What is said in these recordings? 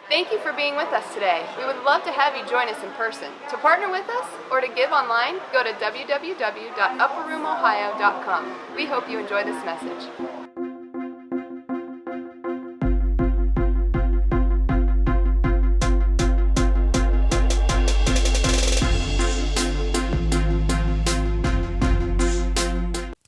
Thank you for being with us today. We would love to have you join us in person. To partner with us or to give online, go to www.upperroomohio.com. We hope you enjoy this message.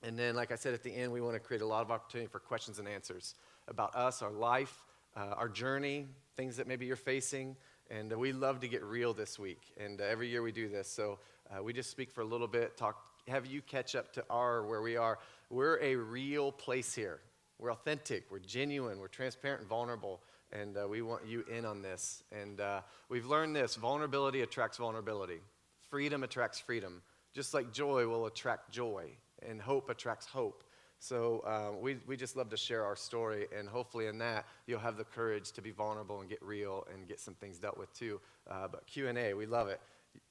And then, like I said at the end, we want to create a lot of opportunity for questions and answers about us, our life, our journey, things that maybe you're facing. And we love to get real this week. And every year we do this. So we just speak for a little bit, have you catch up to where we are. We're a real place here. We're authentic, we're genuine, we're transparent and vulnerable. And we want you in on this. And we've learned this: vulnerability attracts vulnerability. Freedom attracts freedom. Just like joy will attract joy. And hope attracts hope. So we just love to share our story, and hopefully in that, you'll have the courage to be vulnerable and get real and get some things dealt with too. But Q&A, we love it.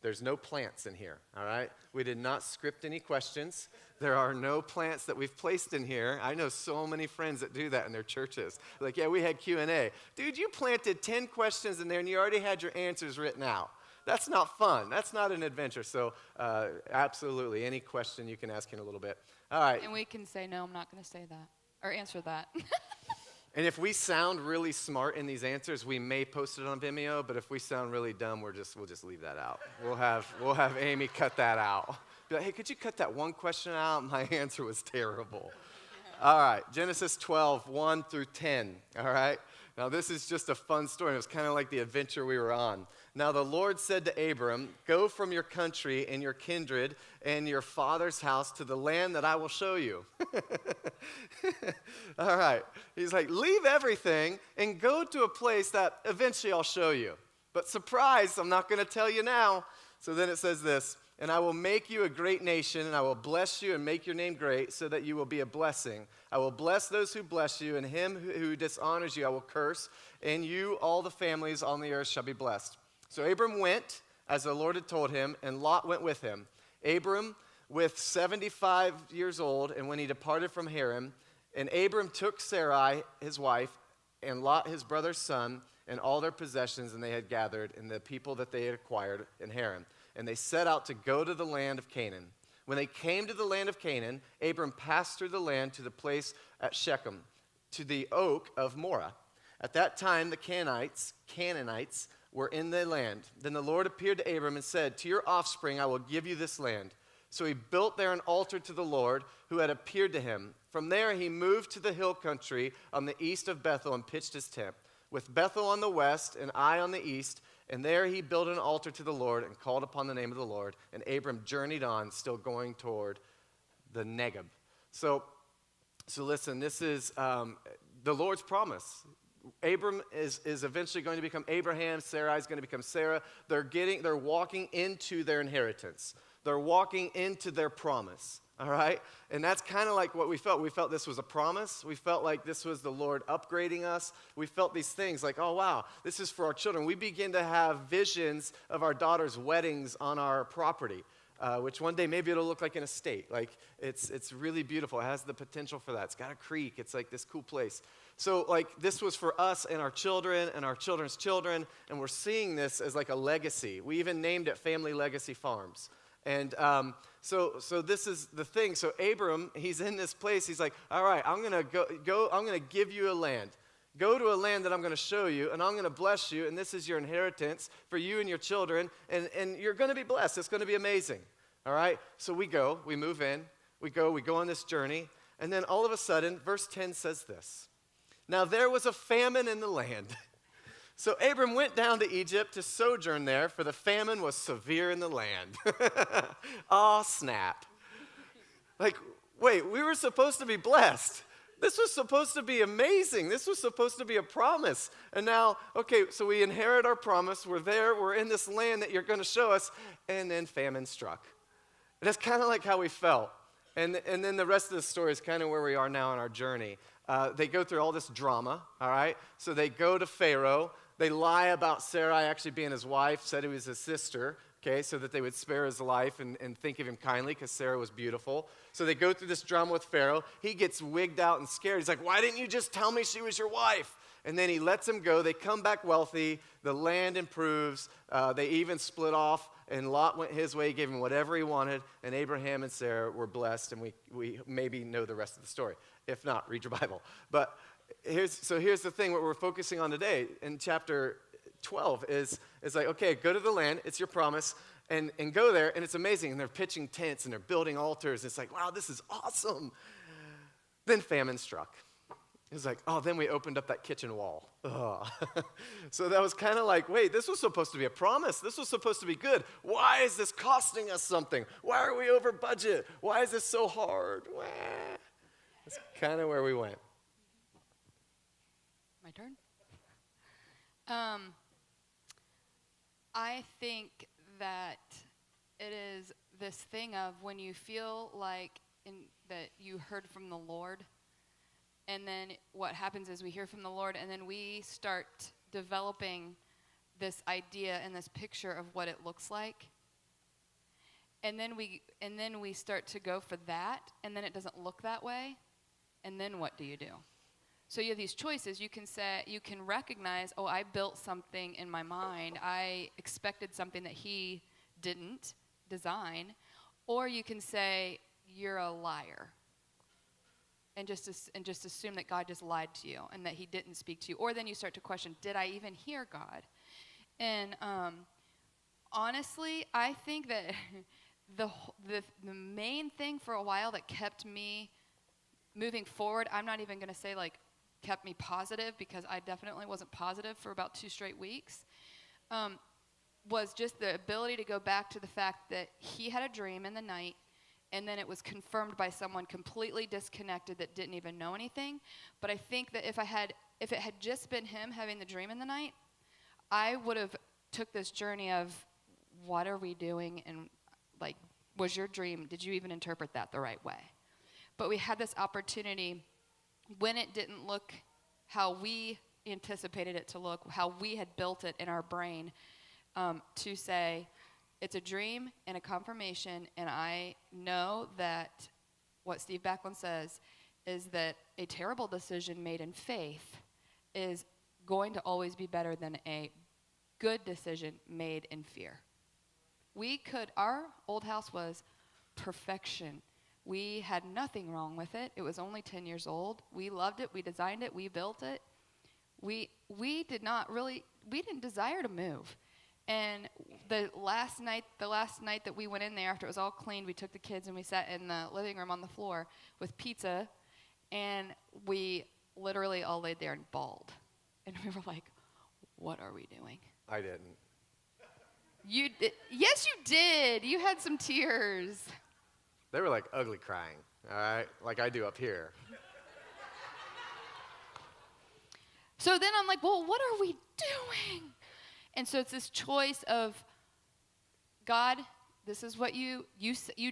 There's no plants in here, all right? We did not script any questions. There are no plants that we've placed in here. I know so many friends that do that in their churches. Like, yeah, we had Q&A. Dude, you planted 10 questions in there, and you already had your answers written out. That's not fun. That's not an adventure. So absolutely, any question you can ask in a little bit. All right. And we can say, no, I'm not going to say that, or answer that. And if we sound really smart in these answers, we may post it on Vimeo, but if we sound really dumb, we'll just leave that out. We'll have Amy cut that out. Be like, hey, could you cut that one question out? My answer was terrible. All right, Genesis 12, 1 through 10, all right? Now, this is just a fun story. It was kind of like the adventure we were on. Now, the Lord said to Abram, go from your country and your kindred and your father's house to the land that I will show you. All right. He's like, leave everything and go to a place that eventually I'll show you. But surprise, I'm not going to tell you now. So then it says this: and I will make you a great nation, and I will bless you and make your name great, so that you will be a blessing. I will bless those who bless you, and him who dishonors you I will curse, and you, all the families on the earth, shall be blessed. So Abram went, as the Lord had told him, and Lot went with him. Abram, with 75 years old, and when he departed from Haran, and Abram took Sarai, his wife, and Lot, his brother's son, and all their possessions, and they had gathered, and the people that they had acquired in Haran. And they set out to go to the land of Canaan. When they came to the land of Canaan, Abram passed through the land to the place at Shechem, to the oak of Moreh. At that time, the Canaanites were in the land. Then the Lord appeared to Abram and said, to your offspring I will give you this land. So he built there an altar to the Lord who had appeared to him. From there he moved to the hill country on the east of Bethel and pitched his tent, with Bethel on the west and Ai on the east. And there he built an altar to the Lord and called upon the name of the Lord. And Abram journeyed on, still going toward the Negeb. So listen, this is the Lord's promise. Abram is eventually going to become Abraham. Sarai is going to become Sarah. They're walking into their inheritance. They're walking into their promise. All right? And that's kind of like what we felt. We felt this was a promise. We felt like this was the Lord upgrading us. We felt these things like, oh, wow, this is for our children. We begin to have visions of our daughter's weddings on our property, which one day maybe it'll look like an estate. Like, it's really beautiful. It has the potential for that. It's got a creek. It's like this cool place. So, like, this was for us and our children and our children's children, and we're seeing this as like a legacy. We even named it Family Legacy Farms. And so this is the thing. So Abram, he's in this place. He's like, all right, I'm going to go. I'm going to give you a land. Go to a land that I'm going to show you, and I'm going to bless you, and this is your inheritance for you and your children, and you're going to be blessed. It's going to be amazing. All right? So we move in, we go on this journey, and then all of a sudden, verse 10 says this. Now there was a famine in the land. So Abram went down to Egypt to sojourn there, for the famine was severe in the land. Oh, snap. Like, wait, we were supposed to be blessed. This was supposed to be amazing. This was supposed to be a promise. And now, okay, so we inherit our promise. We're there. We're in this land that you're going to show us. And then famine struck. And that's kind of like how we felt. And then the rest of the story is kind of where we are now on our journey. They go through all this drama, all right? So they go to Pharaoh. They lie about Sarai actually being his wife, said he was his sister, okay, so that they would spare his life and think of him kindly because Sarah was beautiful. So they go through this drama with Pharaoh. He gets wigged out and scared. He's like, why didn't you just tell me she was your wife? And then he lets them go. They come back wealthy. The land improves. They even split off, and Lot went his way, gave him whatever he wanted, and Abraham and Sarah were blessed, and we maybe know the rest of the story. If not, read your Bible. But here's the thing, what we're focusing on today in chapter 12 is like, okay, go to the land, it's your promise, and go there, and it's amazing. And they're pitching tents, and they're building altars. It's like, wow, this is awesome. Then famine struck. It's like, oh, then we opened up that kitchen wall. Ugh. So that was kind of like, wait, this was supposed to be a promise. This was supposed to be good. Why is this costing us something? Why are we over budget? Why is this so hard? Wah. That's kind of where we went. My turn? I think that it is this thing of when you feel like that you heard from the Lord, and then what happens is we hear from the Lord, and then we start developing this idea and this picture of what it looks like. And then we start to go for that, and then it doesn't look that way. And then what do you do? So you have these choices. You can recognize, oh, I built something in my mind. I expected something that he didn't design. Or you can say, you're a liar. And just assume that God just lied to you and that he didn't speak to you. Or then you start to question, did I even hear God? And honestly, I think that the main thing for a while that kept me moving forward, I'm not even going to say like kept me positive, because I definitely wasn't positive for about 2 straight weeks, was just the ability to go back to the fact that he had a dream in the night, and then it was confirmed by someone completely disconnected that didn't even know anything. But I think that if it had just been him having the dream in the night, I would have took this journey of what are we doing, and like, was your dream, did you even interpret that the right way? But we had this opportunity when it didn't look how we anticipated it to look, how we had built it in our brain, to say, it's a dream and a confirmation, and I know that what Steve Backlund says is that a terrible decision made in faith is going to always be better than a good decision made in fear. Our old house was perfection. We had nothing wrong with it. It was only 10 years old. We loved it. We designed it. We built it. We didn't desire to move. And the last night that we went in there, after it was all cleaned, we took the kids and we sat in the living room on the floor with pizza, and we literally all laid there and bawled. And we were like, what are we doing? I didn't. You did. Yes, you did. You had some tears. They were like ugly crying, all right? Like I do up here. So then I'm like, well, what are we doing? And so it's this choice of, God, this is what you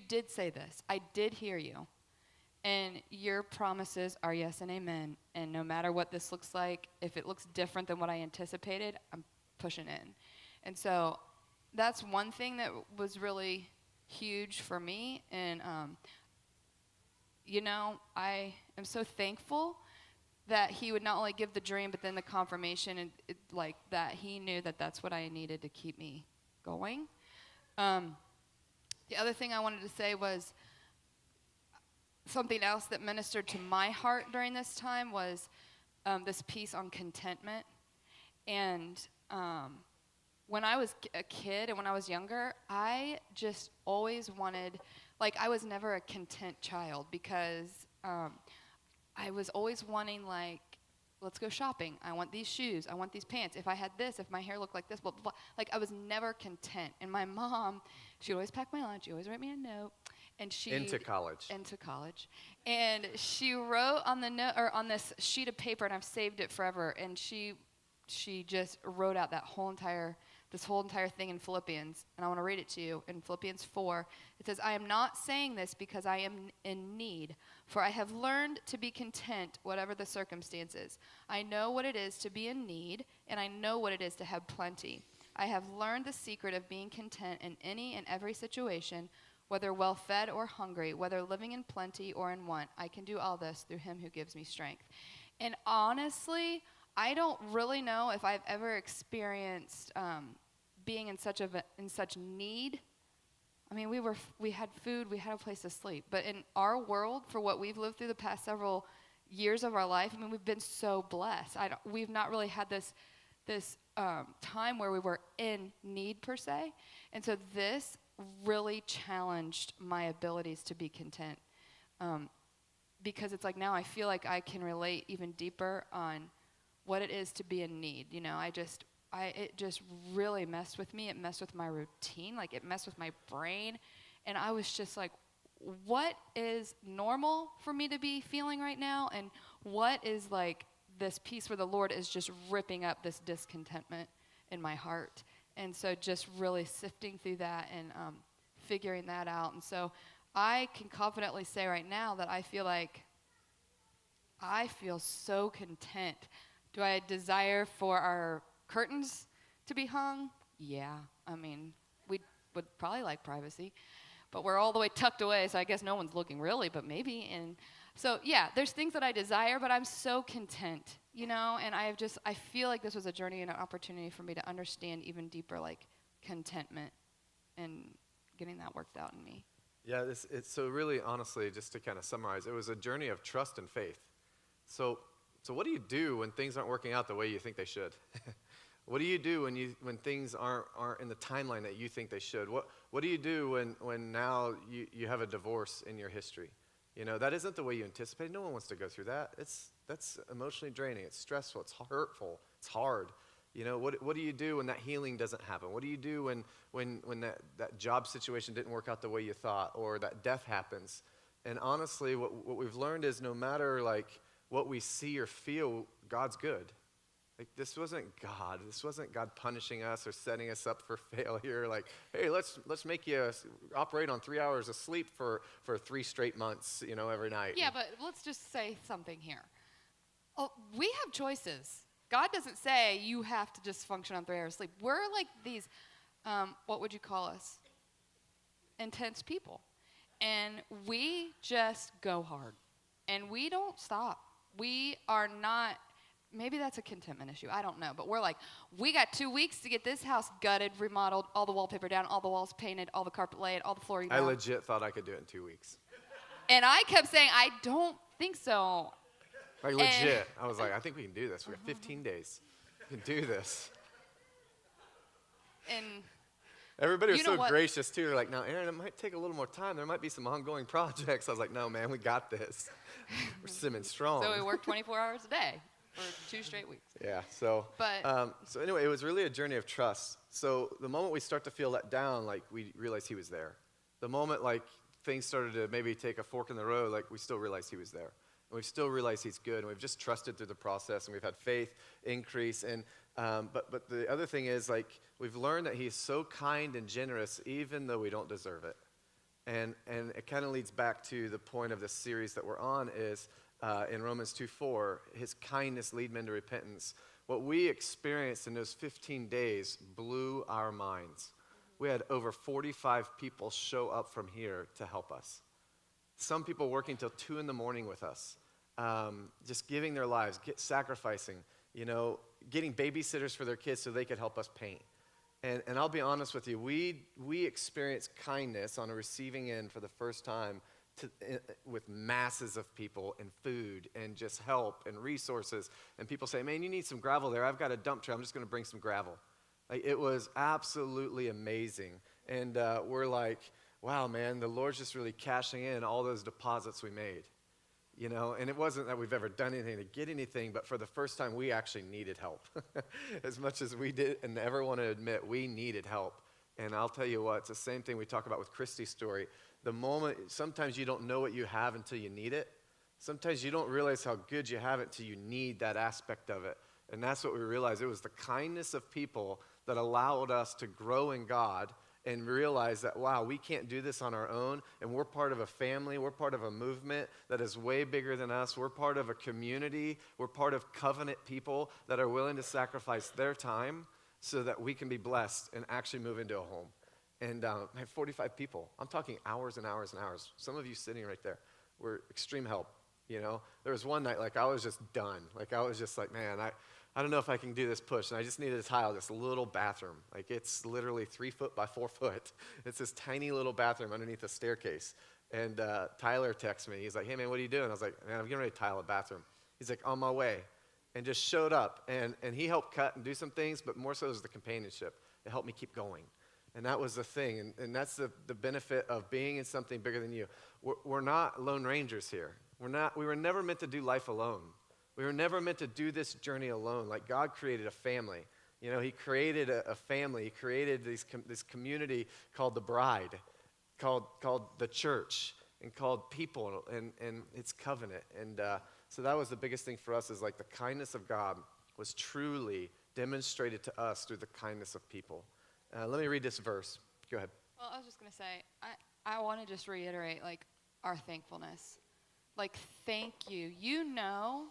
did say this. I did hear you. And your promises are yes and amen. And no matter what this looks like, if it looks different than what I anticipated, I'm pushing in. And so that's one thing that was really huge for me. And, I am so thankful that he would not only give the dream, but then the confirmation, and like that he knew that that's what I needed to keep me going. The other thing I wanted to say was something else that ministered to my heart during this time was this piece on contentment. And when I was a kid and when I was younger, I just always wanted, I was never a content child, because I was always wanting, let's go shopping. I want these shoes. I want these pants. If I had this, if my hair looked like this, blah, blah, blah. I was never content. And my mom, she'd always pack my lunch. She'd always write me a note. And Into college. And she wrote on the note, or on this sheet of paper, and I've saved it forever, and she just wrote out this whole entire thing in Philippians, and I want to read it to you. In Philippians 4, it says, I am not saying this because I am in need, for I have learned to be content whatever the circumstances. I know what it is to be in need, and I know what it is to have plenty. I have learned the secret of being content in any and every situation, whether well-fed or hungry, whether living in plenty or in want. I can do all this through him who gives me strength. And honestly, I don't really know if I've ever experienced being in such need. I mean, we had food, we had a place to sleep. But in our world, for what we've lived through the past several years of our life, I mean, we've been so blessed. We've not really had this time where we were in need per se. And so this really challenged my abilities to be content. Because it's like now I feel like I can relate even deeper on what it is to be in need. You know, it just really messed with me. It messed with my routine. Like, it messed with my brain. And I was just like, what is normal for me to be feeling right now? And what is like this piece where the Lord is just ripping up this discontentment in my heart? And so just really sifting through that and figuring that out. And so I can confidently say right now that I feel so content. Do I desire for our curtains to be hung? Yeah. I mean, we would probably like privacy, but we're all the way tucked away, so I guess no one's looking really, but maybe. And so, yeah, there's things that I desire, but I'm so content, you know, and I feel like this was a journey and an opportunity for me to understand even deeper, like, contentment and getting that worked out in me. Yeah, it's so really, honestly, just to kind of summarize, it was a journey of trust and faith. So what do you do when things aren't working out the way you think they should? What do you do when things aren't in the timeline that you think they should? What do you do when now you have a divorce in your history? You know, that isn't the way you anticipated. No one wants to go through that. That's emotionally draining. It's stressful. It's hurtful. It's hard. You know, what do you do when that healing doesn't happen? What do you do when that job situation didn't work out the way you thought, or that death happens? And honestly, what we've learned is no matter like what we see or feel, God's good. Like, this wasn't God. This wasn't God punishing us or setting us up for failure. Like, hey, let's make you operate on 3 hours of sleep for 3 straight months, you know, every night. Yeah, but let's just say something here. Oh, we have choices. God doesn't say you have to just function on 3 hours of sleep. We're like these, what would you call us? Intense people. And we just go hard. And we don't stop. We are not, maybe that's a contentment issue. I don't know. But we're like, we got 2 weeks to get this house gutted, remodeled, all the wallpaper down, all the walls painted, all the carpet laid, all the flooring down. I legit thought I could do it in 2 weeks. And I kept saying, I don't think so. Like, legit. I was like, I think we can do this. We have 15 days. We can do this. And everybody was so gracious, too. They're like, now, Aaron, it might take a little more time. There might be some ongoing projects. I was like, no, man, we got this. We're Simmons strong. So we worked 24 hours a day for 2 straight weeks. Yeah, so anyway, it was really a journey of trust. So the moment we start to feel let down, like, we realized he was there. The moment, like, things started to maybe take a fork in the road, like, we still realized he was there. And we've still realized he's good, and we've just trusted through the process, and we've had faith increase. And but the other thing is, like, we've learned that he's so kind and generous, even though we don't deserve it. And it kind of leads back to the point of this series that we're on is in Romans 2:4, his kindness lead men to repentance. What we experienced in those 15 days blew our minds. We had over 45 people show up from here to help us. Some people working till 2 a.m. with us, just giving their lives, sacrificing, you know, getting babysitters for their kids so they could help us paint. And I'll be honest with you, we experienced kindness on a receiving end for the first time with masses of people and food and just help and resources. And people say, man, you need some gravel there. I've got a dump truck. I'm just going to bring some gravel. Like, it was absolutely amazing. And we're like, wow, man, the Lord's just really cashing in all those deposits we made. You know, and it wasn't that we've ever done anything to get anything, but for the first time, we actually needed help. As much as we did and never want to admit, we needed help. And I'll tell you what, it's the same thing we talk about with Christy's story. The moment, sometimes you don't know what you have until you need it. Sometimes you don't realize how good you have it until you need that aspect of it. And that's what we realized. It was the kindness of people that allowed us to grow in God and realize that, wow, we can't do this on our own, and we're part of a family, we're part of a movement that is way bigger than us, we're part of a community, we're part of covenant people that are willing to sacrifice their time so that we can be blessed and actually move into a home. And I have 45 people. I'm talking hours and hours and hours. Some of you sitting right there were extreme help, you know. There was one night, like, I was just done. Like, I was just like, man, I don't know if I can do this push. And I just needed to tile this little bathroom. Like it's literally 3 foot by 4 foot. It's this tiny little bathroom underneath a staircase. And Tyler texts me. He's like, hey, man, what are you doing? I was like, man, I'm getting ready to tile a bathroom. He's like, on my way. And just showed up. And he helped cut and do some things, but more so was the companionship. It helped me keep going. And that was the thing. And that's the benefit of being in something bigger than you. We're not lone rangers here. We were never meant to do life alone. We were never meant to do this journey alone. Like God created a family. You know, he created a family. He created this community called the bride, called the church, and called people, and its covenant. And so that was the biggest thing for us, is like the kindness of God was truly demonstrated to us through the kindness of people. Let me read this verse. Go ahead. Well, I was just going to say, I want to just reiterate, like, our thankfulness. Like, thank you. You know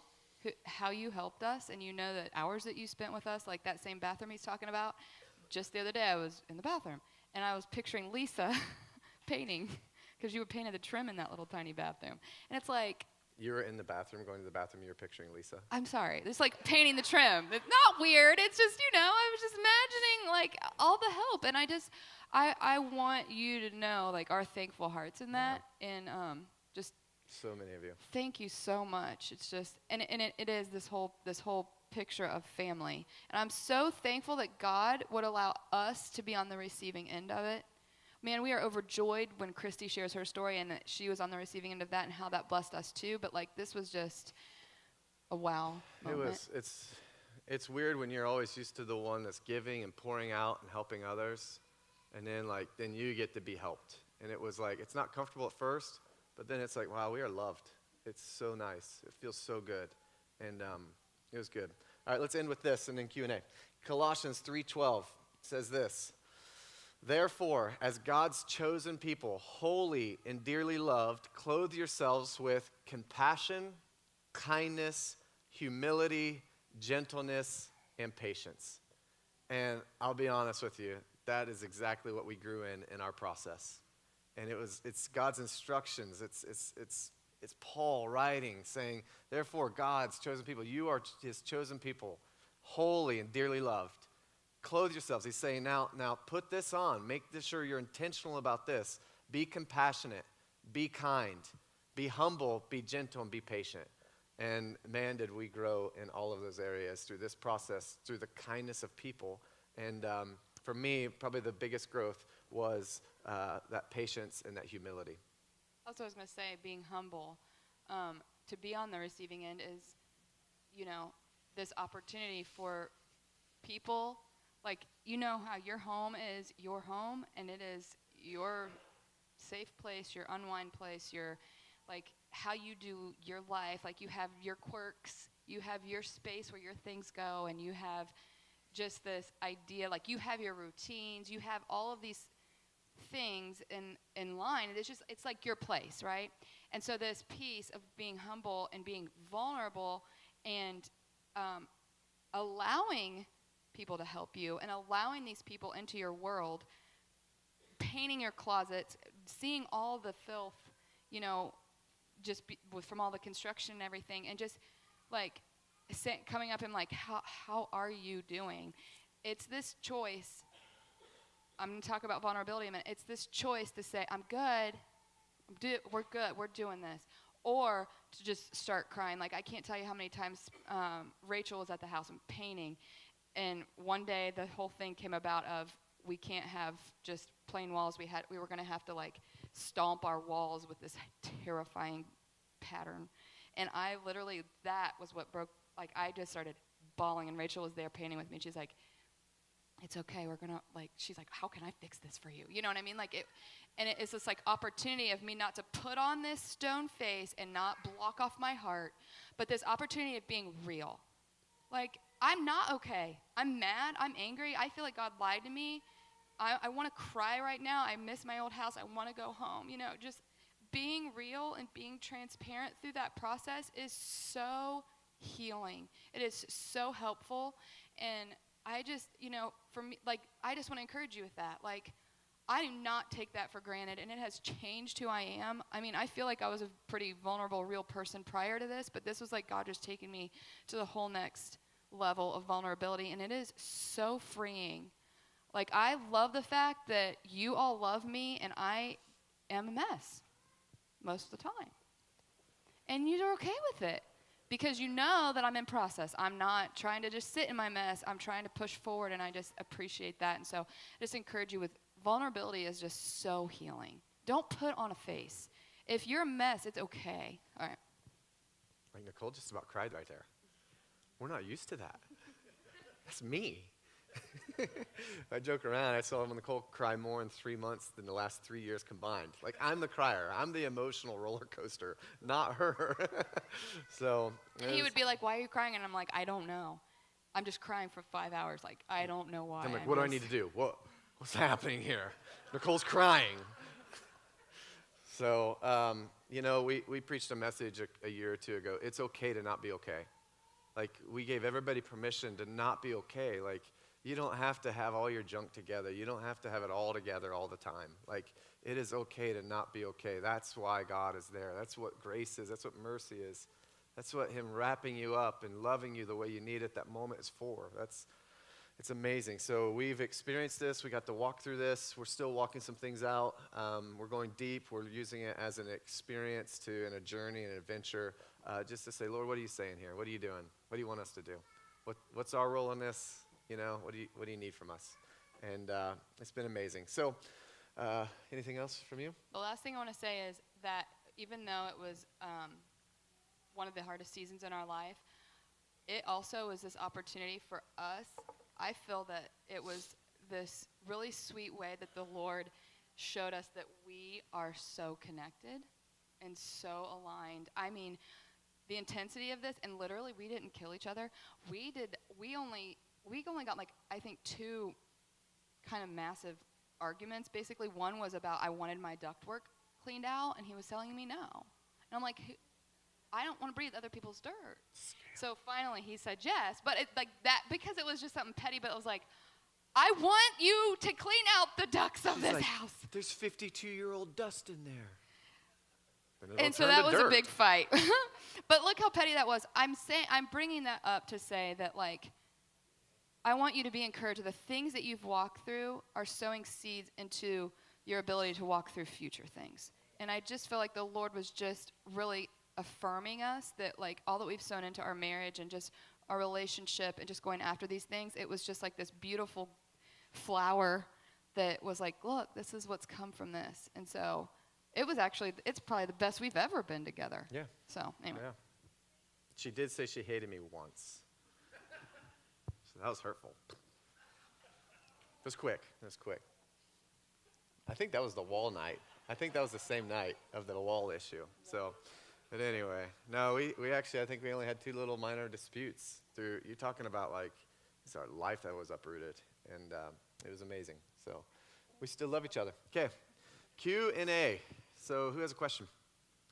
how you helped us, and you know that hours that you spent with us, like that same bathroom he's talking about. Just the other day, I was in the bathroom, and I was picturing Lisa painting, because you were painting the trim in that little tiny bathroom. And it's like, You were in the bathroom, going to the bathroom, you were picturing Lisa. I'm sorry. It's like painting the trim. It's not weird. It's just, I was just imagining, like, all the help. And I want you to know, like, our thankful hearts in that. Yeah. And just so many of you. Thank you so much. It's just, and it is this whole picture of family. And I'm so thankful that God would allow us to be on the receiving end of it. Man, we are overjoyed when Christy shares her story and that she was on the receiving end of that and how that blessed us too. But like, this was just a wow moment. It's weird when you're always used to the one that's giving and pouring out and helping others, and then you get to be helped. And it was like, it's not comfortable at first, but then it's like, wow, we are loved. It's so nice. It feels so good. And it was good. All right, let's end with this and then Q&A. Colossians 3:12 says this: Therefore, as God's chosen people, holy and dearly loved, clothe yourselves with compassion, kindness, humility, gentleness, and patience. And I'll be honest with you, that is exactly what we grew in our process. And it's God's instructions. It's Paul writing, saying, therefore, God's chosen people, you are his chosen people, holy and dearly loved. Clothe yourselves. He's saying, now put this on. Make sure you're intentional about this. Be compassionate. Be kind. Be humble. Be gentle. And be patient. And man, did we grow in all of those areas through this process, through the kindness of people. And for me, probably the biggest growth was that patience and that humility. Also, I was going to say, being humble, to be on the receiving end is, this opportunity for people. Like, how your home is your home, and it is your safe place, your unwind place, your, like, how you do your life. Like, you have your quirks, you have your space where your things go, and you have just this idea, like, you have your routines, you have all of these things in line. It's like your place, right? And so this piece of being humble and being vulnerable and allowing people to help you and allowing these people into your world, painting your closets, seeing all the filth, from all the construction and everything, and just like coming up and like, how are you doing? It's this choice. I'm going to talk about vulnerability in a minute. It's this choice to say, I'm good. We're good. We're doing this. Or to just start crying. Like, I can't tell you how many times Rachel was at the house and painting. And one day the whole thing came about of we can't have just plain walls. We were going to have to like stomp our walls with this terrifying pattern. And that was what broke. Like, I just started bawling, and Rachel was there painting with me. And she's like, it's okay. We're going to, like, she's like, how can I fix this for you? You know what I mean? Like, it's this, like, opportunity of me not to put on this stone face and not block off my heart, but this opportunity of being real. Like, I'm not okay. I'm mad. I'm angry. I feel like God lied to me. I want to cry right now. I miss my old house. I want to go home. Just being real and being transparent through that process is so healing. It is so helpful. And I just, for me, like, I just want to encourage you with that. Like, I do not take that for granted, and it has changed who I am. I mean, I feel like I was a pretty vulnerable, real person prior to this, but this was like God just taking me to the whole next level of vulnerability, and it is so freeing. Like, I love the fact that you all love me, and I am a mess most of the time. And you're okay with it because you know that I'm in process. I'm not trying to just sit in my mess. I'm trying to push forward, and I just appreciate that. And so I just encourage you with vulnerability is just so healing. Don't put on a face. If you're a mess, it's okay. All right. Like Nicole just about cried right there. We're not used to that. That's me. I joke around. I saw Nicole cry more in 3 months than the last 3 years combined. Like, I'm the crier. I'm the emotional roller coaster, not her. So And he would be like, why are you crying? And I'm like, I don't know. I'm just crying for 5 hours. Like, I don't know why. I'm like, what do I need to do? What's happening here? Nicole's crying. So, we preached a message a year or two ago. It's okay to not be okay. Like, we gave everybody permission to not be okay. Like, you don't have to have all your junk together. You don't have to have it all together all the time. Like, it is okay to not be okay. That's why God is there. That's what grace is. That's what mercy is. That's what him wrapping you up and loving you the way you need at that moment is for. It's amazing. So we've experienced this. We got to walk through this. We're still walking some things out. We're going deep. We're using it as an experience and a journey and an adventure, just to say, Lord, what are you saying here? What are you doing? What do you want us to do? What's our role in this? What do you need from us? And it's been amazing. So anything else from you? The last thing I want to say is that even though it was one of the hardest seasons in our life, it also was this opportunity for us. I feel that it was this really sweet way that the Lord showed us that we are so connected and so aligned. I mean, the intensity of this, and literally we didn't kill each other. We only got like, I think 2 kind of massive arguments. Basically, one was about I wanted my ductwork cleaned out, and he was telling me no. And I'm like, I don't want to breathe other people's dirt. So finally he said yes, but it's like that because it was just something petty, but it was like, I want you to clean out the ducts of this house. There's 52-year-old dust in there. And so that was a big fight. But look how petty that was. I'm bringing that up to say that, like, I want you to be encouraged. The things that you've walked through are sowing seeds into your ability to walk through future things. And I just feel like the Lord was just really affirming us that, like, all that we've sown into our marriage and just our relationship and just going after these things, it was just like this beautiful flower that was like, look, this is what's come from this. And so it's probably the best we've ever been together. Yeah. So anyway. Yeah. She did say she hated me once. So that was hurtful. It was quick. I think that was the wall night. I think that was the same night of the wall issue. So, but anyway, no, we actually, I think we only had 2 little minor disputes through, you're talking about like, it's our life that was uprooted, and it was amazing. So we still love each other. Okay, Q&A. So who has a question?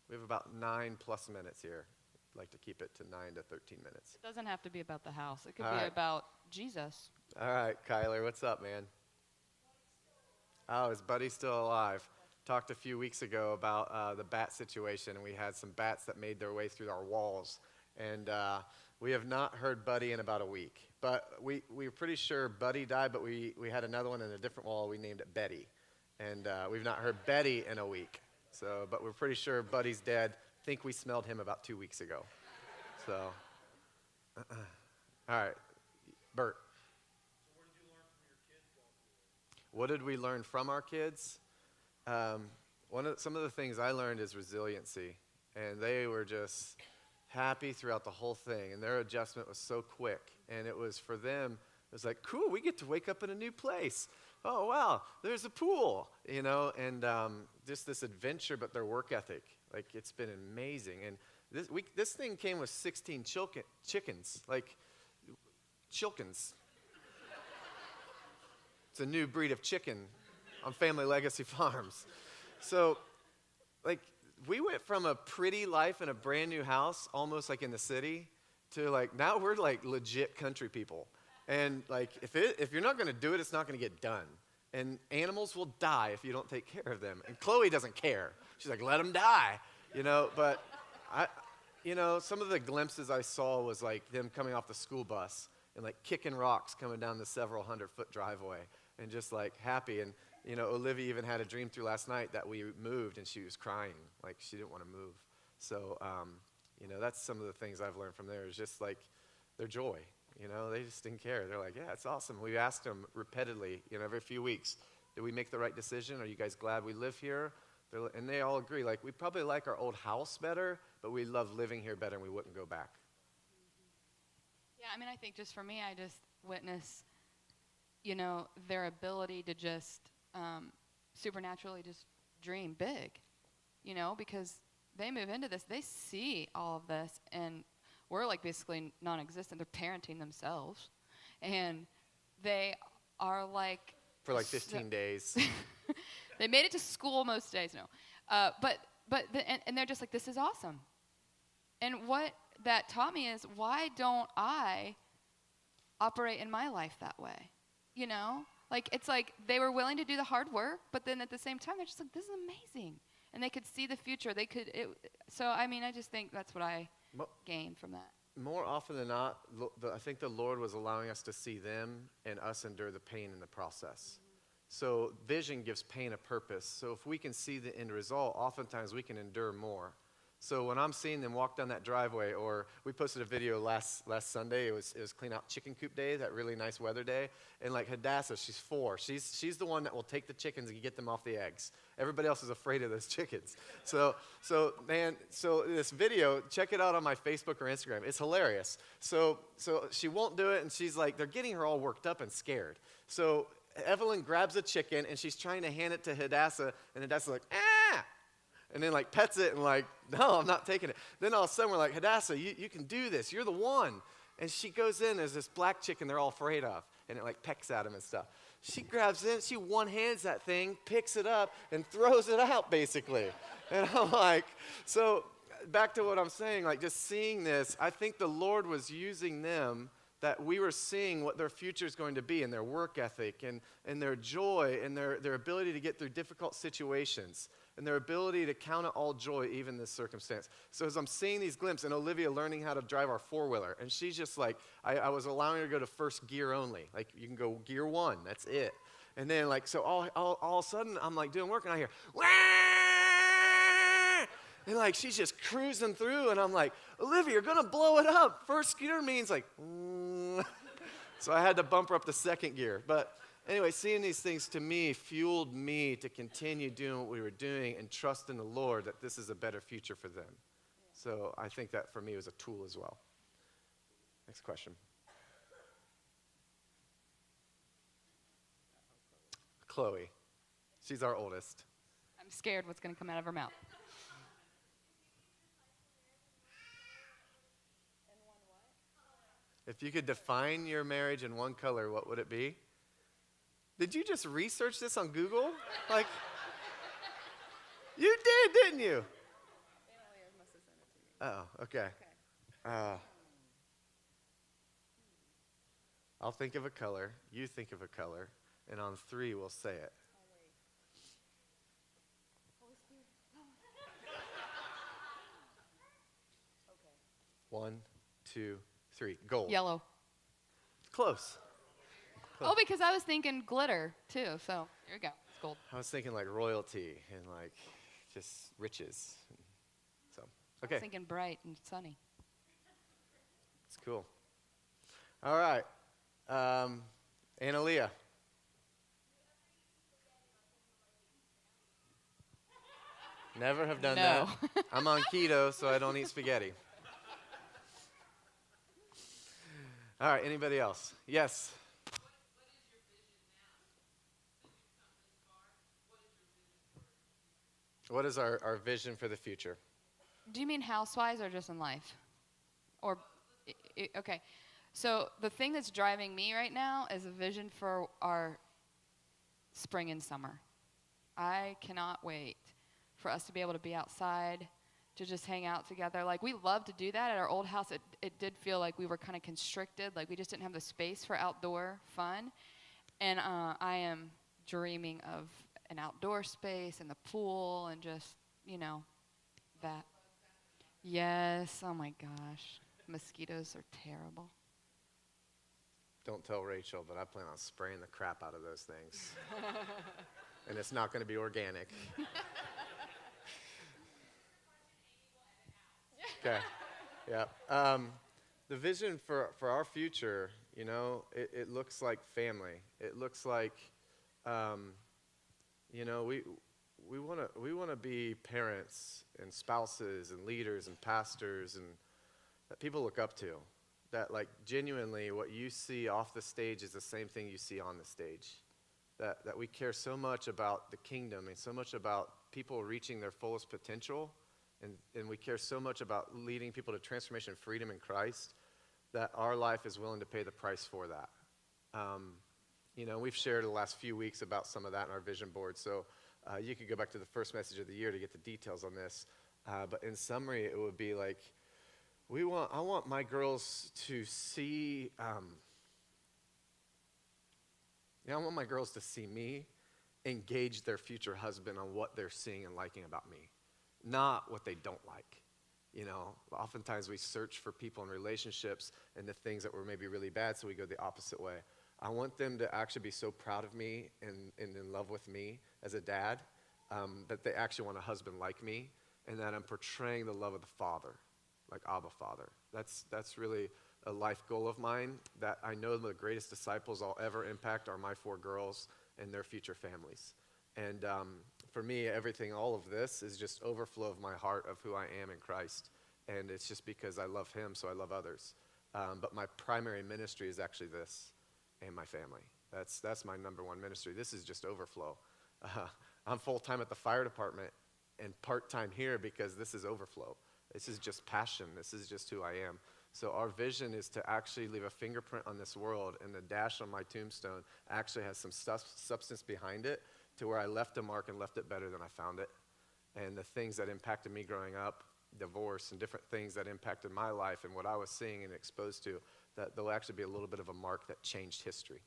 We have about 9+ minutes here. I'd like to keep it to 9 to 13 minutes. It doesn't have to be about the house. It could All be right. about Jesus. All right, Kyler, what's up, man? Oh, his buddy's still alive. Talked a few weeks ago about the bat situation, and we had some bats that made their way through our walls. And we have not heard Buddy in about a week. But we were pretty sure Buddy died, but we had another one in a different wall. We named it Betty. And we've not heard Betty in a week. So, but we're pretty sure Buddy's dead. Think we smelled him about 2 weeks ago. So, all right, Bert. What did we learn from our kids? Some of the things I learned is resiliency, and they were just happy throughout the whole thing, and their adjustment was so quick, and it was for them, it was like, cool, we get to wake up in a new place. Oh, wow, there's a pool, and just this adventure, but their work ethic, like, it's been amazing. And this thing came with 16 chickens, like, chilkins. It's a new breed of chicken on Family Legacy Farms. So, like, we went from a pretty life in a brand new house, almost like in the city, to like, now we're like legit country people. And like, if you're not gonna do it, it's not gonna get done. And animals will die if you don't take care of them. And Chloe doesn't care. She's like, let them die, but some of the glimpses I saw was like them coming off the school bus and like kicking rocks coming down the several 100-foot driveway and just like happy. And, Olivia even had a dream through last night that we moved and she was crying, like she didn't want to move. So, that's some of the things I've learned from there is just like their joy. They just didn't care. They're like, yeah, it's awesome. We asked them repeatedly, every few weeks, did we make the right decision? Are you guys glad we live here? And they all agree, like, we probably like our old house better, but we love living here better and we wouldn't go back. Yeah, I think just for me, I just witness, their ability to just supernaturally just dream big, because they move into this, they see all of this, and we're like basically non-existent. They're parenting themselves, and they are like for like 15 days. They made it to school most days. No, and they're just like, this is awesome. And what that taught me is, why don't I operate in my life that way? Like it's like they were willing to do the hard work, but then at the same time they're just like, this is amazing, and they could see the future. So I just think that's what I gained from that. More often than not, I think the Lord was allowing us to see them and us endure the pain in the process. So vision gives pain a purpose. So if we can see the end result, oftentimes we can endure more. So when I'm seeing them walk down that driveway, or we posted a video last Sunday, it was clean out chicken coop day, that really nice weather day, and like Hadassah, she's 4. She's the one that will take the chickens and get them off the eggs. Everybody else is afraid of those chickens. So this video, check it out on my Facebook or Instagram. It's hilarious. So she won't do it, and she's like, they're getting her all worked up and scared. So Evelyn grabs a chicken, and she's trying to hand it to Hadassah, and Hadassah's like, ah! And then like pets it and like, no, I'm not taking it. Then all of a sudden we're like, Hadassah, you can do this. You're the one. And she goes in, there's this black chicken they're all afraid of. And it like pecks at him and stuff. She grabs in, she one-hands that thing, picks it up, and throws it out basically. And I'm like, so back to what I'm saying, like just seeing this, I think the Lord was using them, that we were seeing what their future is going to be, and their work ethic and their joy and their ability to get through difficult situations, and their ability to count it all joy, even in this circumstance. So as I'm seeing these glimpses, and Olivia learning how to drive our 4-wheeler, and she's just like, I was allowing her to go to first gear only. Like, you can go gear 1, that's it. And then, like, so all of a sudden, I'm like doing work, and I hear, wah! And like, she's just cruising through, and I'm like, Olivia, you're gonna blow it up. First gear means like, so I had to bump her up to second gear. But anyway, seeing these things to me fueled me to continue doing what we were doing and trust in the Lord that this is a better future for them. So I think that for me was a tool as well. Next question. Chloe. She's our oldest. I'm scared what's going to come out of her mouth. If you could define your marriage in one color, what would it be? Did you just research this on Google? Like, you did, didn't you? Oh, okay. I'll think of a color, you think of a color, and on 3 we'll say it. One, 2, 3. Gold. Yellow. Close. Oh, because I was thinking glitter, too. So, here we go. It's gold. I was thinking like royalty and like just riches. So, okay. I was thinking bright and sunny. It's cool. All right. Analia. Never have done that. I'm on keto, so I don't eat spaghetti. All right, anybody else? Yes. What is our vision for the future? Do you mean house-wise or just in life? Or, okay. So the thing that's driving me right now is a vision for our spring and summer. I cannot wait for us to be able to be outside, to just hang out together. Like, we love to do that. At our old house, it did feel like we were kind of constricted. Like, we just didn't have the space for outdoor fun. And I am dreaming of an outdoor space and the pool and just, that. Yes. Oh my gosh. Mosquitoes are terrible. Don't tell Rachel, but I plan on spraying the crap out of those things. And it's not going to be organic. Okay. Yeah. The vision for our future, it looks like family. It looks like, we want to be parents and spouses and leaders and pastors and that people look up to. That like genuinely what you see off the stage is the same thing you see on the stage. That we care so much about the kingdom and so much about people reaching their fullest potential, and we care so much about leading people to transformation and freedom in Christ, that our life is willing to pay the price for that. We've shared the last few weeks about some of that in our vision board, so you could go back to the first message of the year to get the details on this. But in summary, it would be like, I want my girls to see, I want my girls to see me engage their future husband on what they're seeing and liking about me, not what they don't like. Oftentimes we search for people in relationships and the things that were maybe really bad, so we go the opposite way. I want them to actually be so proud of me and in love with me as a dad, that they actually want a husband like me, and that I'm portraying the love of the Father, like Abba Father. That's really a life goal of mine, that I know the greatest disciples I'll ever impact are my 4 girls and their future families. And for me, all of this is just overflow of my heart of who I am in Christ. And it's just because I love him, so I love others. But my primary ministry is actually this and my family. That's my number one ministry. This is just overflow. I'm full-time at the fire department and part-time here because this is overflow. This is just passion. This is just who I am. So our vision is to actually leave a fingerprint on this world, and the dash on my tombstone actually has some substance behind it, to where I left a mark and left it better than I found it. And the things that impacted me growing up, divorce and different things that impacted my life and what I was seeing and exposed to, that there'll actually be a little bit of a mark that changed history.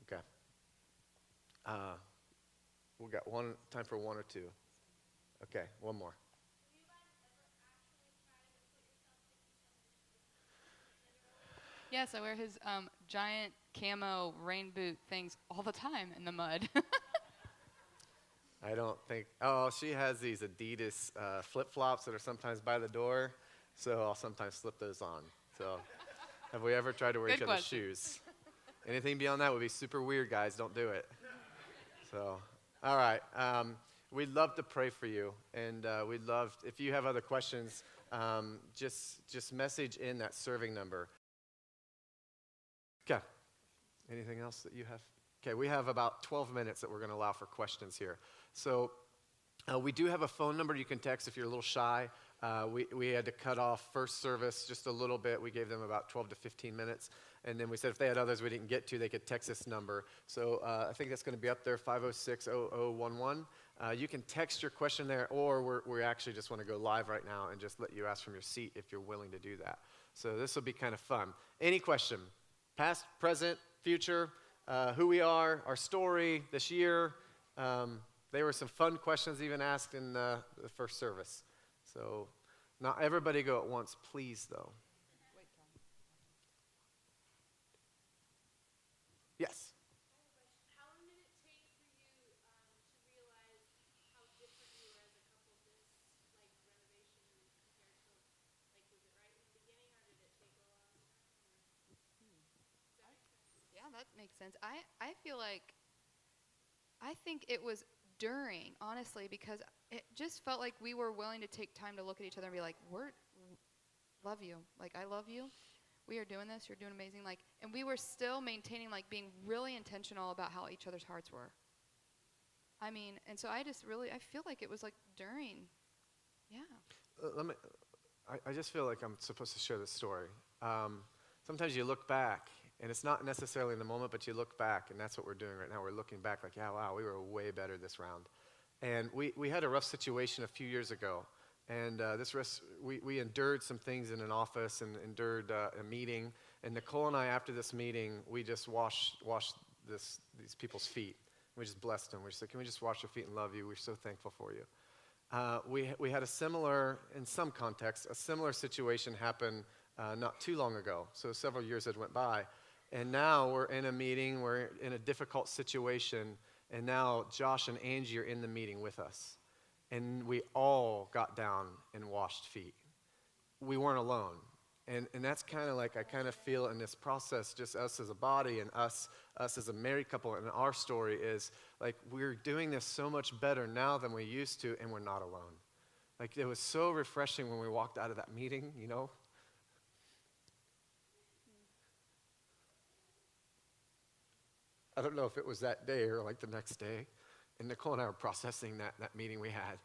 Okay. We got time for 1 or 2. Okay, one more. Yes, I wear his giant camo rain boot things all the time in the mud. I don't think, she has these Adidas flip-flops that are sometimes by the door, so I'll sometimes slip those on. So have we ever tried to wear each other's shoes? Anything beyond that would be super weird, guys. Don't do it. So, all right. We'd love to pray for you, and we'd love, if you have other questions, just message in that serving number. Okay. Anything else that you have? Okay, we have about 12 minutes that we're going to allow for questions here. So we do have a phone number you can text if you're a little shy. We had to cut off first service just a little bit. We gave them about 12 to 15 minutes. And then we said if they had others we didn't get to, they could text this number. So I think that's going to be up there, 506-0011. You can text your question there, or we actually just want to go live right now and just let you ask from your seat if you're willing to do that. So this will be kind of fun. Any question? Past, present, future, who we are, our story, this year. There were some fun questions even asked in the first service. So not everybody go at once, please, though. Wait, Tom. Yes. How long did it take for you to realize how different you were as a couple this renovation compared to was it right in the beginning, or did it take a long time? Yeah, that makes sense. I feel like, I think it was during, honestly, because it just felt like we were willing to take time to look at each other and be like, love you. I love you. We are doing this. You're doing amazing. And we were still maintaining, being really intentional about how each other's hearts were. I mean, and so I feel like it was during. Yeah. I just feel like I'm supposed to share this story. Sometimes you look back, and it's not necessarily in the moment, but you look back, and that's what we're doing right now. We're looking back yeah, wow, we were way better this round. And we had a rough situation a few years ago, and we endured some things in an office and endured a meeting. And Nicole and I, after this meeting, we just washed these people's feet. We just blessed them. We said, can we just wash your feet and love you? We're so thankful for you. we had a similar, in some context, a similar situation happen not too long ago. So several years had went by. And now we're in a meeting, we're in a difficult situation, and now Josh and Angie are in the meeting with us. And we all got down and washed feet. We weren't alone. And that's kind of like, I kind of feel in this process, just us as a body and us as a married couple, and our story is like we're doing this so much better now than we used to, and we're not alone. Like it was so refreshing when we walked out of that meeting, you know. I don't know if it was that day or like the next day, and Nicole and I were processing that meeting we had,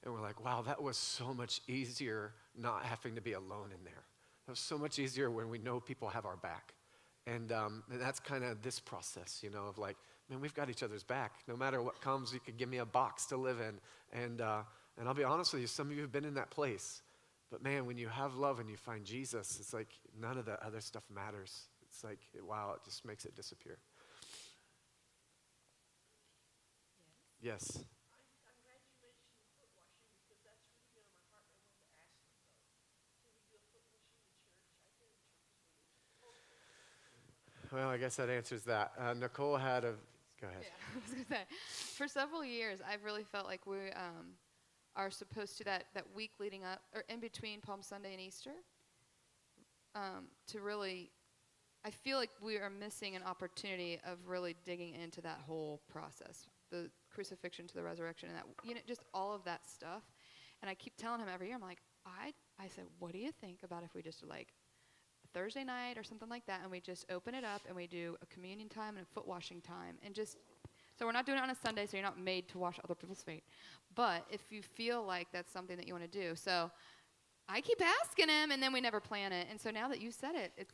and we're like, wow, that was so much easier not having to be alone in there. It was so much easier when we know people have our back. And that's kind of this process, you know, of like, man, we've got each other's back. No matter what comes, you could give me a box to live in. And I'll be honest with you, some of you have been in that place. But man, when you have love and you find Jesus, it's like none of the other stuff matters. It's like, wow, it just makes it disappear. Yes. I'm glad you mentioned foot washing because that's really been on my heart. I wanted to ask them though. Do we do a foot washing in church? I know in churches Well, I guess that answers that. Nicole had a, go ahead. Yeah, I was gonna say, for several years, I've really felt like we are supposed to that week leading up or in between Palm Sunday and Easter, to really, I feel like we are missing an opportunity of really digging into that whole process, the crucifixion to the resurrection, and that, you know, just all of that stuff. And I keep telling him every year, I'm like, I said, what do you think about if we just like Thursday night or something like that, and we just open it up and we do a communion time and a foot washing time, and just, so we're not doing it on a Sunday, so you're not made to wash other people's feet. But if you feel like that's something that you want to do, so I keep asking him, and then we never plan it. And so now that you said it, it's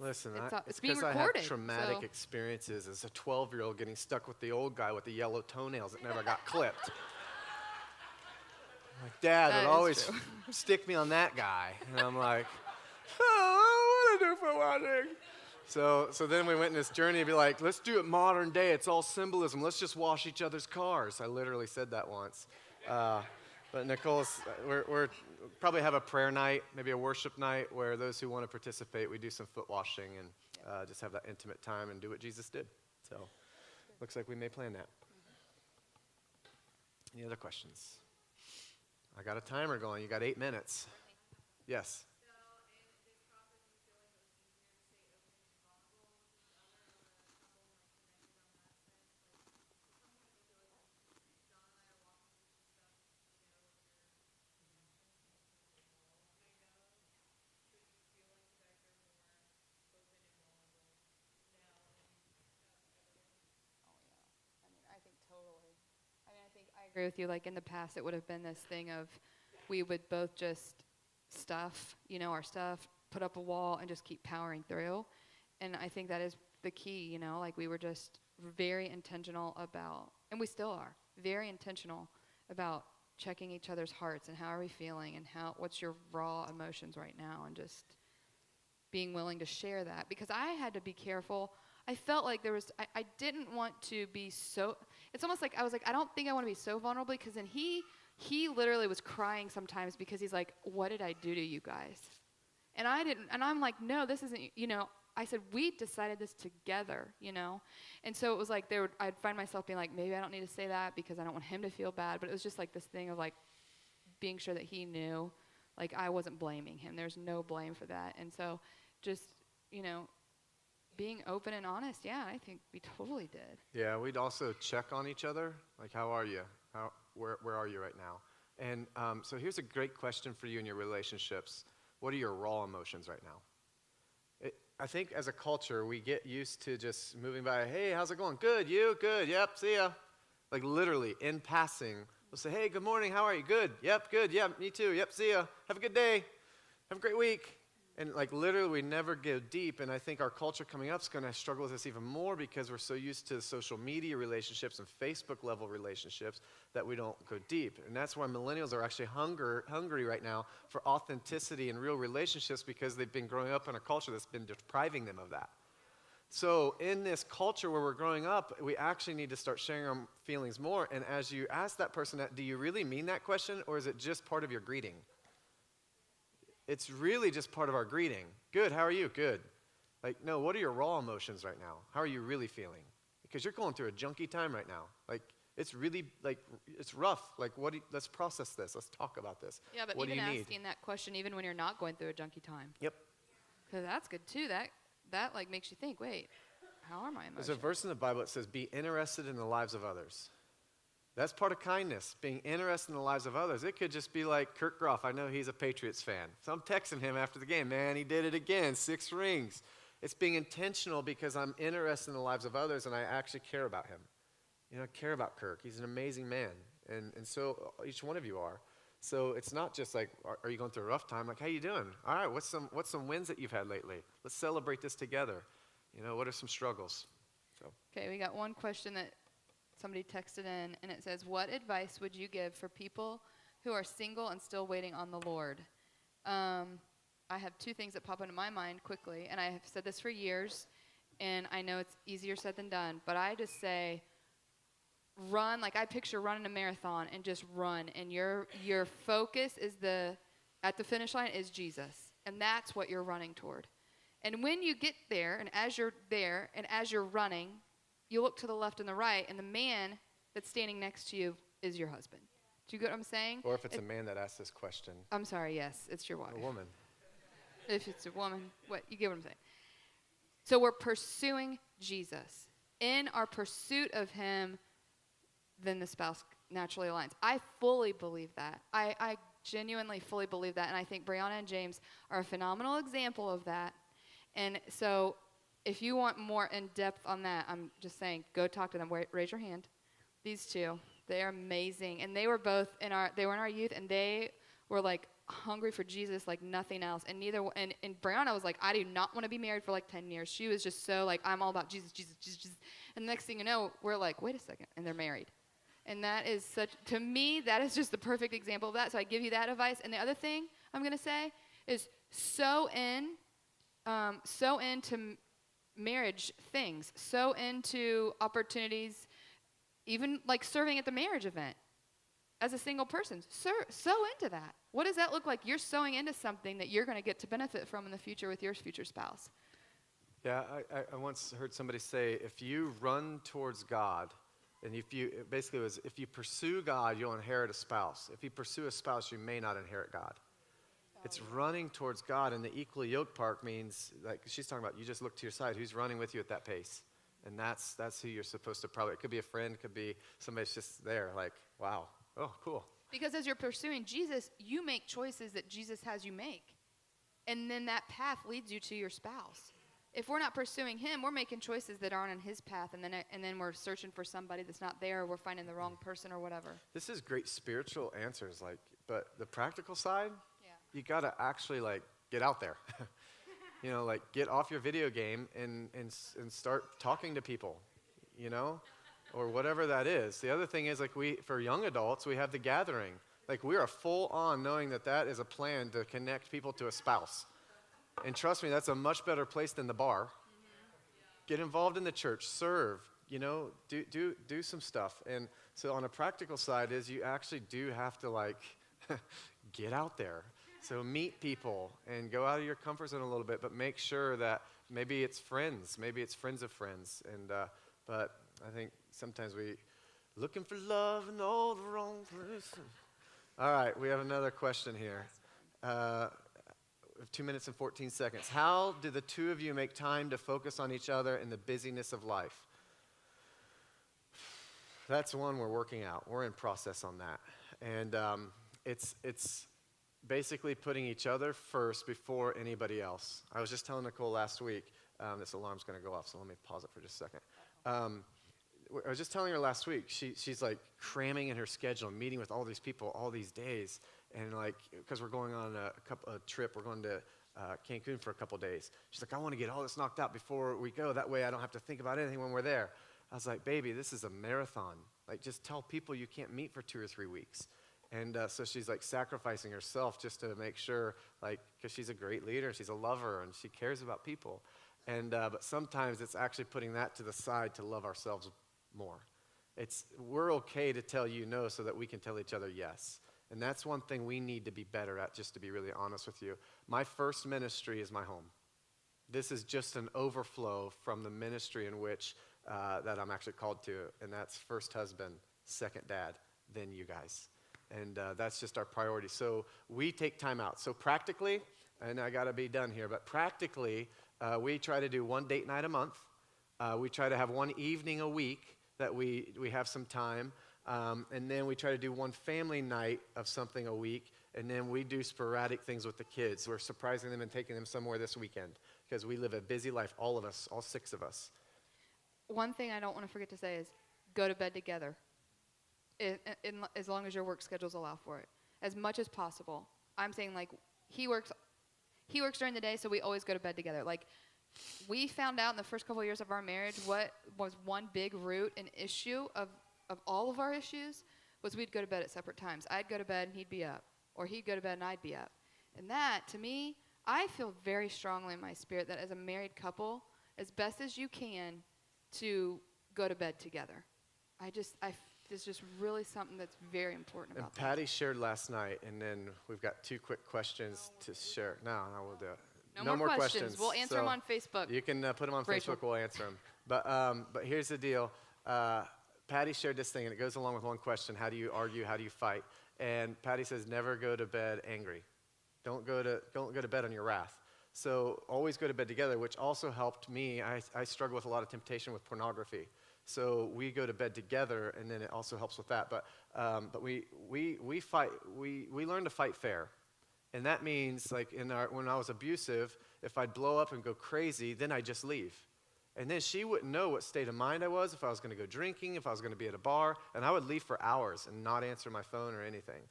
being recorded. I have traumatic experiences as a 12-year-old getting stuck with the old guy with the yellow toenails that never got clipped. Like, Dad would always stick me on that guy, and I'm like, oh, what do I do for washing? So then we went in this journey to be like, let's do it modern day. It's all symbolism. Let's just wash each other's cars. I literally said that once. But Nicole's, we're probably have a prayer night, maybe a worship night, where those who want to participate, we do some foot washing and just have that intimate time and do what Jesus did. So looks like we may plan that. Any other questions? I got a timer going. You got 8 minutes. Yes. I agree with you. Like in the past, it would have been this thing of we would both just stuff, you know, our stuff, put up a wall, and just keep powering through. And I think that is the key, you know, like we were just very intentional about, and we still are, very intentional about checking each other's hearts and how are we feeling and what's your raw emotions right now, and just being willing to share that. Because I had to be careful. I felt like I didn't want to be so, it's almost like I was like, I don't think I want to be so vulnerable, because then he literally was crying sometimes because he's like, what did I do to you guys? And I'm like, no, this isn't, you know, I said, we decided this together, you know? And so it was like I'd find myself being like, maybe I don't need to say that because I don't want him to feel bad, but it was just like this thing of like being sure that he knew, like I wasn't blaming him. There's no blame for that. And so just, you know, being open and honest, yeah, I think we totally did. Yeah, we'd also check on each other, like, how are you? Where are you right now? And so here's a great question for you in your relationships. What are your raw emotions right now? I think as a culture, we get used to just moving by, hey, how's it going? Good, you? Good, yep, see ya. Like literally, in passing, we'll say, hey, good morning, how are you? Good, yep, good, yeah, me too, yep, see ya. Have a good day, have a great week. And like literally we never go deep, and I think our culture coming up is going to struggle with this even more because we're so used to social media relationships and Facebook level relationships that we don't go deep. And that's why millennials are actually hungry right now for authenticity and real relationships, because they've been growing up in a culture that's been depriving them of that. So in this culture where we're growing up, we actually need to start sharing our feelings more. And as you ask that person, do you really mean that question, or is it just part of your greeting? It's really just part of our greeting. Good, how are you? Good. Like, no, what are your raw emotions right now? How are you really feeling? Because you're going through a junky time right now. Like, it's really, like, it's rough. Like, let's process this. Let's talk about this. Yeah, but what even do you need? asking that question, even when you're not going through a junky time. Yep. Because that's good too. That like makes you think, wait, how are my emotions? There's a verse in the Bible that says, be interested in the lives of others. That's part of kindness, being interested in the lives of others. It could just be like Kurt Groff. I know he's a Patriots fan. So I'm texting him after the game. Man, he did it again, 6 rings. It's being intentional because I'm interested in the lives of others and I actually care about him. You know, I care about Kirk. He's an amazing man. And so each one of you are. So it's not just like, are you going through a rough time? Like, how you doing? All right, what's some wins that you've had lately? Let's celebrate this together. You know, what are some struggles? So. Okay, we got one question that somebody texted in, and it says, what advice would you give for people who are single and still waiting on the Lord? I have 2 things that pop into my mind quickly, and I have said this for years, and I know it's easier said than done, but I just say, run. Like, I picture running a marathon and just run, and your focus is at the finish line is Jesus, and that's what you're running toward. And when you get there, and as you're there, and as you're running, you look to the left and the right, and the man that's standing next to you is your husband. Do you get what I'm saying? Or if it's a man that asks this question. I'm sorry, yes, it's your wife. A woman. If it's a woman, you get what I'm saying. So we're pursuing Jesus. In our pursuit of him, then the spouse naturally aligns. I fully believe that. I genuinely fully believe that, and I think Brianna and James are a phenomenal example of that. And so if you want more in-depth on that, I'm just saying, go talk to them. Raise your hand. These 2, they're amazing. And they were both in our youth, and they were like hungry for Jesus like nothing else. And and Brianna was like, I do not want to be married for like 10 years. She was just so like, I'm all about Jesus, Jesus, Jesus, Jesus. And the next thing you know, we're like, wait a second, and they're married. And that is to me, that is just the perfect example of that. So I give you that advice. And the other thing I'm going to say is so into marriage things, so into opportunities, even like serving at the marriage event as a single person. So into that. What does that look like? You're sowing into something that you're going to get to benefit from in the future with your future spouse. Yeah, I once heard somebody say, if you run towards God, and if you pursue God, you'll inherit a spouse. If you pursue a spouse, you may not inherit God. It's running towards God, and the equally yoked part means, like she's talking about, you just look to your side. Who's running with you at that pace? And that's who you're supposed to probably, it could be a friend, it could be somebody that's just there, like, wow, oh, cool. Because as you're pursuing Jesus, you make choices that Jesus has you make. And then that path leads you to your spouse. If we're not pursuing him, we're making choices that aren't on his path, and then we're searching for somebody that's not there, or we're finding the wrong person or whatever. This is great spiritual answers, like, but the practical side, Yeah. you got to actually, like, get out there. You know, like, get off your video game and start talking to people, you know, or whatever that is. The other thing is, like, for young adults, we have the gathering. Like, we are full on knowing that is a plan to connect people to a spouse. And trust me, that's a much better place than the bar. Get involved in the church, serve, you know, do some stuff. And so on a practical side is you actually do have to, like, get out there. So meet people and go out of your comfort zone a little bit, but make sure that maybe it's friends of friends. And but I think sometimes we looking for love in all the wrong places. All right, we have another question here. We have 2 minutes and 14 seconds. How do the 2 of you make time to focus on each other in the busyness of life? That's one we're working out. We're in process on that. And it's basically putting each other first before anybody else. I was just telling Nicole last week, this alarm's going to go off, so let me pause it for just a second. I was just telling her last week, she's like cramming in her schedule, meeting with all these people all these days, and like, because we're going on a trip, we're going to Cancun for a couple days. She's like, I want to get all this knocked out before we go. That way I don't have to think about anything when we're there. I was like, baby, this is a marathon. Like, just tell people you can't meet for 2 or 3 weeks. And so she's like sacrificing herself just to make sure, like, because she's a great leader, she's a lover, and she cares about people. But sometimes it's actually putting that to the side to love ourselves more. We're okay to tell you no so that we can tell each other yes. And that's one thing we need to be better at, just to be really honest with you. My first ministry is my home. This is just an overflow from the ministry in which that I'm actually called to, and that's first husband, second dad, then you guys. And that's just our priority. So we take time out. So practically, and I got to be done here, but practically, we try to do one date night a month. We try to have one evening a week that we have some time. And then we try to do one family night of something a week. And then we do sporadic things with the kids. We're surprising them and taking them somewhere this weekend because we live a busy life, all of us, all 6 of us. One thing I don't want to forget to say is go to bed together, as long as your work schedules allow for it, as much as possible. I'm saying, like, he works during the day, so we always go to bed together. Like, we found out in the first couple of years of our marriage what was one big root and issue of all of our issues was we'd go to bed at separate times. I'd go to bed and he'd be up, or he'd go to bed and I'd be up. And that, to me, I feel very strongly in my spirit that as a married couple, as best as you can, to go to bed together. It's just really something that's very important about that. And Patty shared last night, and then we've got 2 quick questions to share. No, we'll do it. No more questions. We'll answer them on Facebook. You can put them on Rachel. Facebook. We'll answer them. But here's the deal. Patty shared this thing, and it goes along with one question. How do you argue? How do you fight? And Patty says, never go to bed angry. Don't go to bed on your wrath. So always go to bed together, which also helped me. I struggle with a lot of temptation with pornography. So we go to bed together, and then it also helps with that. But we fight. We learn to fight fair. And that means, like, when I was abusive, if I'd blow up and go crazy, then I'd just leave. And then she wouldn't know what state of mind I was, if I was going to go drinking, if I was going to be at a bar, and I would leave for hours and not answer my phone or anything.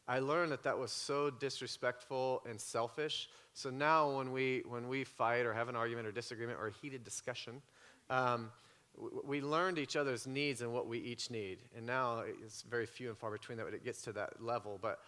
I learned that was so disrespectful and selfish. So now when we fight or have an argument or disagreement or a heated discussion, we learned each other's needs and what we each need. And now it's very few and far between that it gets to that level. But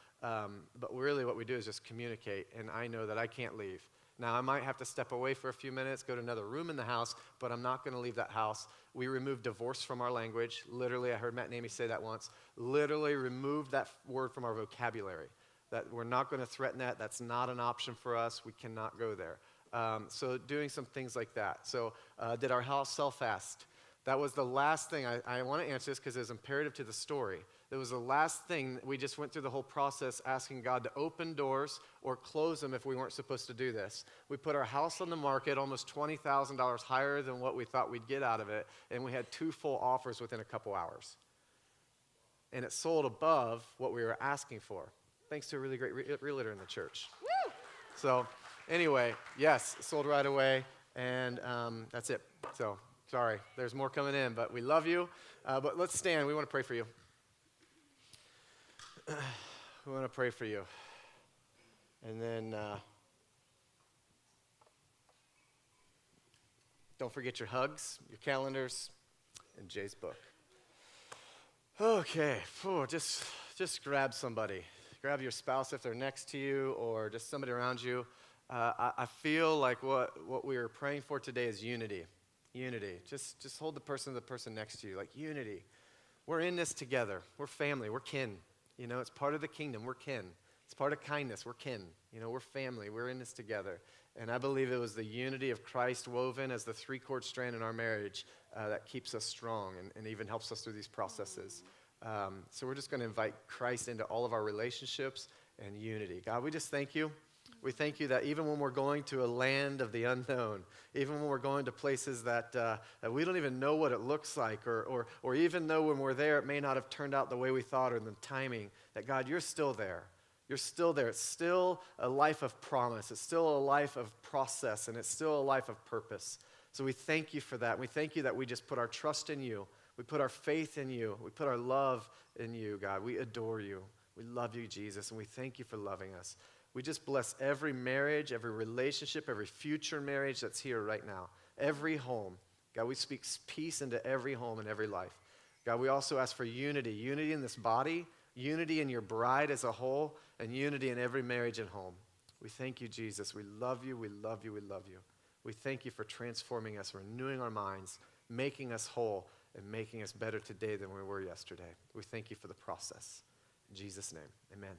really what we do is just communicate, and I know that I can't leave. Now, I might have to step away for a few minutes, go to another room in the house, but I'm not going to leave that house. We removed divorce from our language. Literally, I heard Matt and Amy say that once. Literally removed that word from our vocabulary. That we're not going to threaten that. That's not an option for us. We cannot go there. So doing some things like that. So did our house sell fast? That was the last thing. I want to answer this because it's imperative to the story. That was the last thing. We just went through the whole process asking God to open doors or close them if we weren't supposed to do this. We put our house on the market almost $20,000 higher than what we thought we'd get out of it, and we had 2 full offers within a couple hours. And it sold above what we were asking for, thanks to a really great realtor in the church. Woo! So anyway, yes, it sold right away, and that's it. So sorry, there's more coming in, but we love you. But let's stand. We want to pray for you. We want to pray for you. And then don't forget your hugs, your calendars, and Jay's book. Okay, just grab somebody. Grab your spouse if they're next to you, or just somebody around you. I feel like what we are praying for today is unity. Unity. Just hold the person next to you, like unity. We're in this together. We're family. We're kin. You know, it's part of the kingdom. We're kin. It's part of kindness. We're kin. You know, we're family. We're in this together. And I believe it was the unity of Christ woven as the 3-chord strand in our marriage that keeps us strong and even helps us through these processes. So we're just going to invite Christ into all of our relationships and unity. God, we just thank you. We thank you that even when we're going to a land of the unknown, even when we're going to places that we don't even know what it looks like, or even though when we're there it may not have turned out the way we thought or in the timing, that God, you're still there. You're still there. It's still a life of promise. It's still a life of process, and it's still a life of purpose. So we thank you for that. We thank you that we just put our trust in you. We put our faith in you. We put our love in you, God. We adore you. We love you, Jesus, and we thank you for loving us. We just bless every marriage, every relationship, every future marriage that's here right now, every home. God, we speak peace into every home and every life. God, we also ask for unity in this body, unity in your bride as a whole, and unity in every marriage and home. We thank you, Jesus. We love you, we love you, we love you. We thank you for transforming us, renewing our minds, making us whole, and making us better today than we were yesterday. We thank you for the process. In Jesus' name, amen.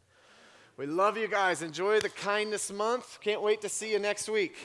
We love you guys. Enjoy the kindness month. Can't wait to see you next week.